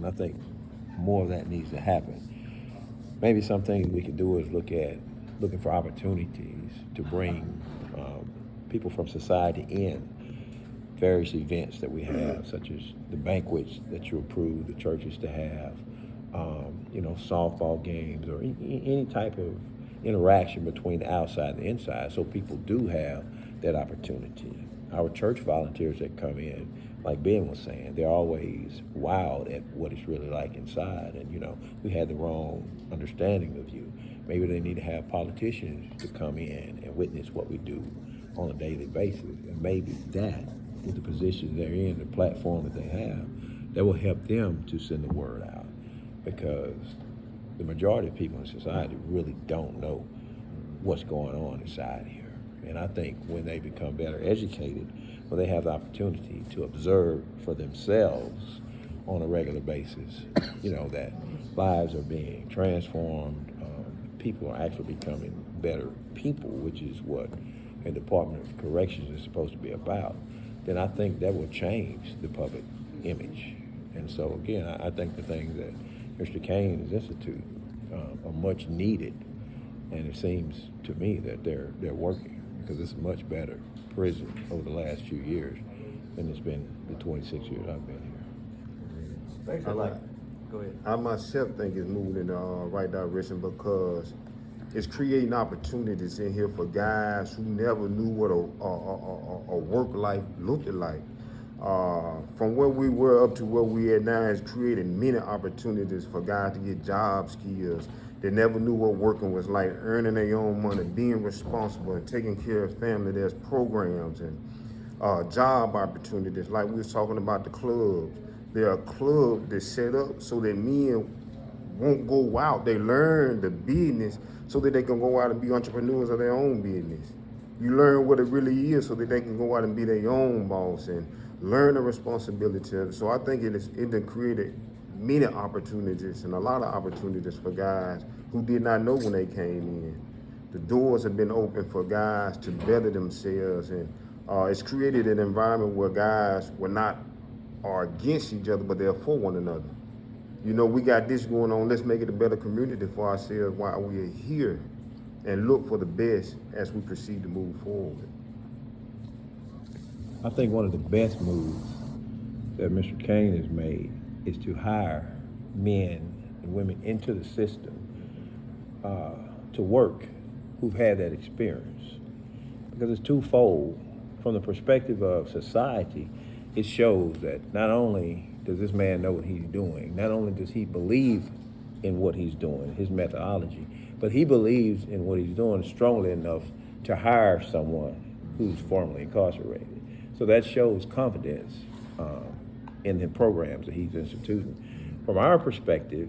And I think more of that needs to happen. Maybe some things we could do is looking for opportunities to bring people from society in various events that we have, such as the banquets that you approve the churches to have, softball games or any type of interaction between the outside and the inside, so people do have that opportunity. Our church volunteers that come in, like Ben was saying, they're always wowed at what it's really like inside. And, we had the wrong understanding of you. Maybe they need to have politicians to come in and witness what we do on a daily basis. And maybe that, with the positions they're in, the platform that they have, that will help them to send the word out. Because the majority of people in society really don't know what's going on inside here. And I think when they become better educated, when they have the opportunity to observe for themselves on a regular basis, that lives are being transformed, people are actually becoming better people, which is what a Department of Corrections is supposed to be about, then I think that will change the public image. And so again, I think the things that Mr. Kane has instituted are much needed, and it seems to me that they're working, because it's a much better prison over the last few years than it's been the 26 years I've been here. Go ahead. I myself think it's moving in the right direction, because it's creating opportunities in here for guys who never knew what a work life looked like. From where we were up to where we at now, has created many opportunities for guys to get job skills. They never knew what working was like, earning their own money, being responsible, and taking care of family. There's programs and job opportunities. Like we was talking about the clubs. There are clubs that set up so that men won't go out. They learn the business so that they can go out and be entrepreneurs of their own business. You learn what it really is so that they can go out and be their own boss and learn the responsibility of it. So I think it done created many opportunities and a lot of opportunities for guys who did not know when they came in. The doors have been open for guys to better themselves, and it's created an environment where guys are against each other, but they're for one another. We got this going on, let's make it a better community for ourselves while we are here, and look for the best as we proceed to move forward. I think one of the best moves that Mr. Kane has made is to hire men and women into the system to work who've had that experience. Because it's twofold. From the perspective of society, it shows that not only does this man know what he's doing, not only does he believe in what he's doing, his methodology, but he believes in what he's doing strongly enough to hire someone who's formerly incarcerated. So that shows confidence in the programs that he's instituting. From our perspective,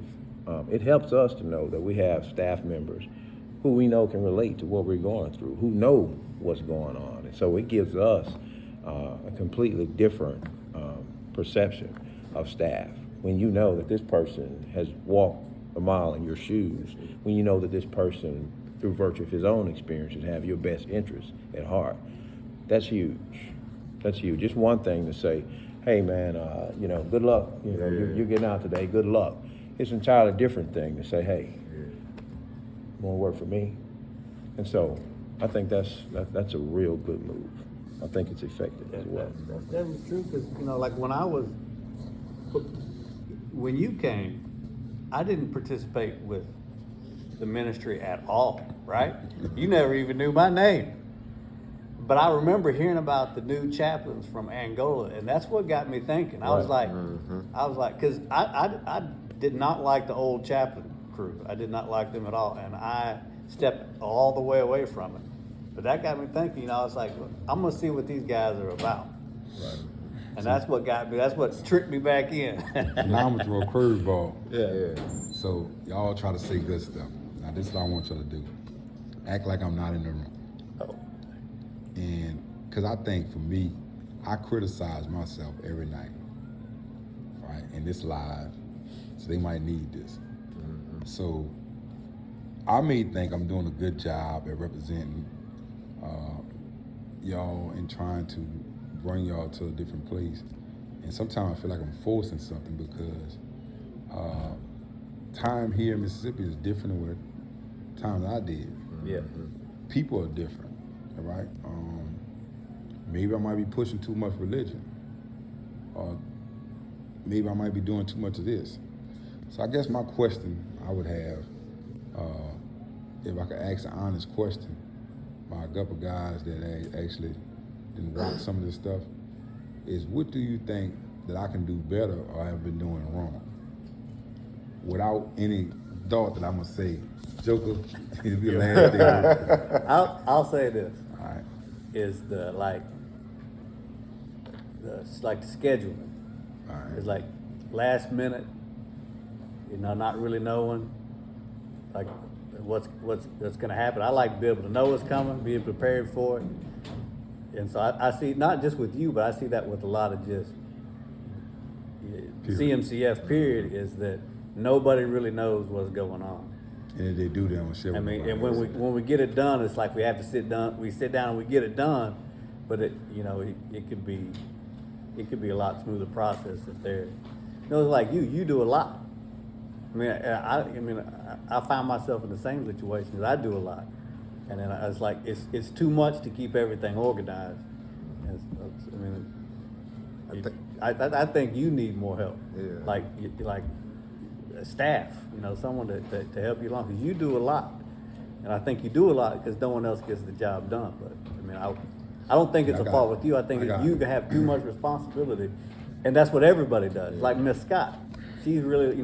it helps us to know that we have staff members who we know can relate to what we're going through, who know what's going on. And so it gives us a completely different perception of staff. When you know that this person has walked a mile in your shoes, when you know that this person, through virtue of his own experiences, have your best interests at heart, that's huge. That's huge. Just one thing to say, hey man, good luck. You're getting out today, good luck. It's an entirely different thing to say, hey, you want to work for me? And so I think that's a real good move. I think it's effective as well. That's definitely true, because like when you came, I didn't participate with the ministry at all, right? You never even knew my name. But I remember hearing about the new chaplains from Angola, and that's what got me thinking. I was like, because I did not like the old chaplain crew. I did not like them at all, and I stepped all the way away from it. But that got me thinking. I was like, I'm gonna see what these guys are about. Right. And that's what got me. That's what tricked me back in. Now I'm gonna throw a curveball. Yeah. So y'all try to say good stuff. Now this is what I want y'all to do. Act like I'm not in the room. Oh. And because I think for me, I criticize myself every night, right? And this live, so they might need this. Mm-hmm. So I may think I'm doing a good job at representing y'all and trying to bring y'all to a different place. And sometimes I feel like I'm forcing something, because time here in Mississippi is different than what time I did. Yeah. People are different, all right? Maybe I might be pushing too much religion, or maybe I might be doing too much of this. So I guess my question I would have, if I could ask an honest question by a couple guys that actually didn't watch some of this stuff, is what do you think that I can do better or have been doing wrong? Without any thought that I'm gonna say, Joker, it'll be the last thing. I'll say this. All right. Is the scheduling. All right. It's like last minute, not really knowing like what's gonna happen. I like to be able to know what's coming, being prepared for it. And so I see, not just with you, but I see that with a lot of just CMCF period, is that nobody really knows what's going on. And if they do, they don't share I with mean, nobody. and when we get it done, it's like we have to sit down and we get it done, but it could be a lot smoother process if they're, it's like you do a lot. I mean, I find myself in the same situation, because I do a lot, and then I was like, it's too much to keep everything organized. And I think you need more help. Yeah. Like staff, someone to help you along, because you do a lot, and I think you do a lot because no one else gets the job done. But I don't think it's a fault with you. I think that you have too much responsibility, and that's what everybody does. Like Miss Scott, she's really,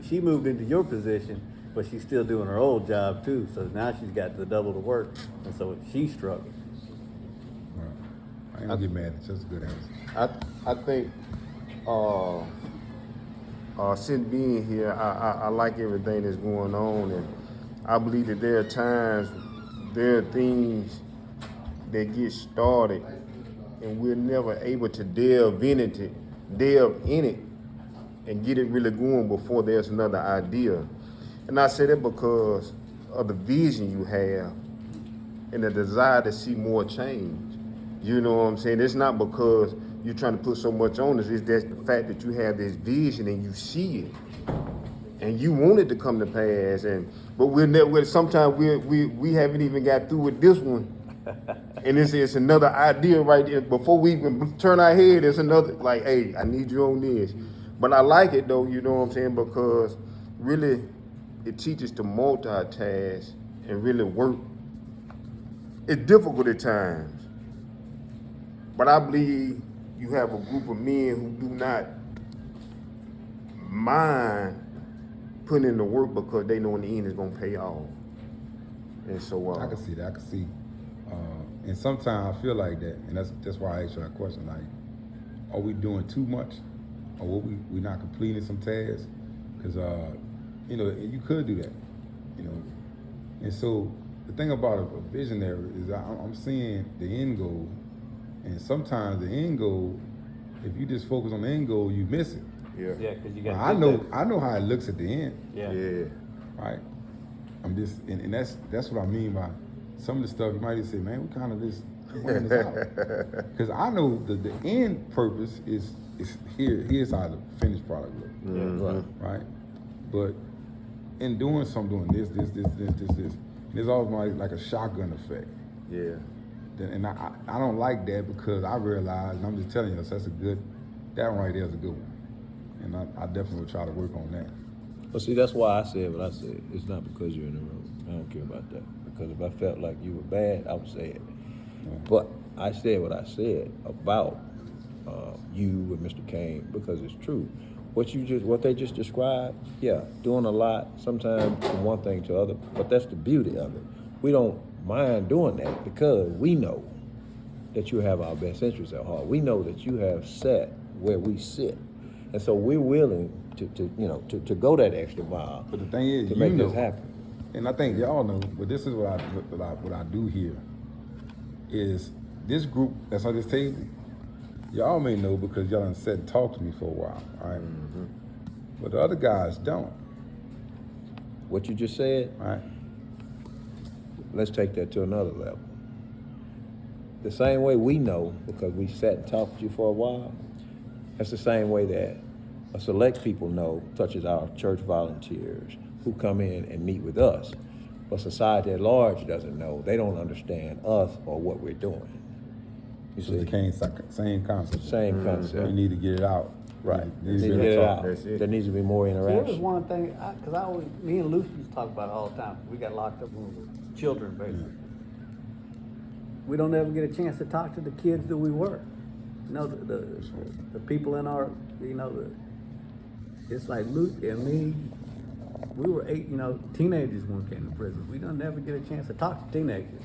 she moved into your position, but she's still doing her old job too. So now she's got the double the work, and so she's struggling. Right. I ain't gonna get mad. It's just a good answer. I think since being here, I like everything that's going on, and I believe that there are times, there are things that get started, and we're never able to delve in it, and get it really going before there's another idea. And I say that because of the vision you have and the desire to see more change. You know what I'm saying? It's not because you're trying to put so much on us. It's just the fact that you have this vision and you see it, and you want it to come to pass. But sometimes we haven't even got through with this one, and it's another idea right there. Before we even turn our head, there's another, like, hey, I need you on this. But I like it though. You know what I'm saying? Because really, it teaches to multitask and really work. It's difficult at times, but I believe you have a group of men who do not mind putting in the work because they know in the end it's gonna pay off. And so I can see that. I can see, and sometimes I feel like that, and that's why I asked you that question. Like, are we doing too much, or we not completing some tasks? Because you could do that, And so the thing about a visionary is I'm seeing the end goal, and sometimes the end goal, if you just focus on the end goal, you miss it. Yeah. Yeah, because you got. I know how it looks at the end. Yeah. Right. I'm just, and that's what I mean by some of the stuff you might just say, man, we kind of just weighing this out. Because I know the end purpose is here's how the finished product looks. Mm-hmm. Right? But in doing this, and it's always like a shotgun effect. Yeah. And I don't like that, because I realize, and I'm just telling you, that one right there is a good one. And I definitely will try to work on that. Well, see, that's why I said what I said. It's not because you're in the room. I don't care about that. Because if I felt like you were bad, I would say it. But I said what I said about you and Mr. Kane, because it's true. What they just described, yeah, doing a lot, sometimes from one thing to other, but that's the beauty of it. We don't mind doing that because we know that you have our best interests at heart. We know that you have set where we sit. And so we're willing to go that extra mile. But the thing is, to make this happen. And I think y'all know, but this is what I do here, is this group that's on this table, y'all may know because y'all done sat and talked to me for a while, all right? Mm-hmm. But the other guys don't. What you just said, all right? Let's take that to another level. The same way we know, because we sat and talked to you for a while, that's the same way that a select people know, such as our church volunteers who come in and meet with us. But society at large doesn't know. They don't understand us or what we're doing. You So the see, same concept. same concept. We need to get it out. Right. We Need to really get it talk. out. That's it. There needs to be more See, there was interaction. one thing, cause I always, me and Lucy used to talk about it all the time. We got locked up when we were children, basically. We don't ever get a chance to talk to the kids that we were. You know, the people in our, you know, it's like Luke and me, we were teenagers when we came to prison. We don't never get a chance to talk to teenagers.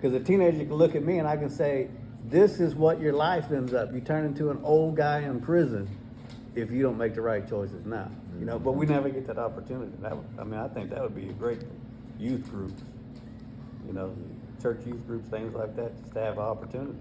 Cause a teenager can look at me and I can say, this is what your life ends up. You turn into an old guy in prison if you don't make the right choices now. You know, but we never get that opportunity. I think that would be a great youth group. You know, church youth groups, things like that, just to have an opportunity.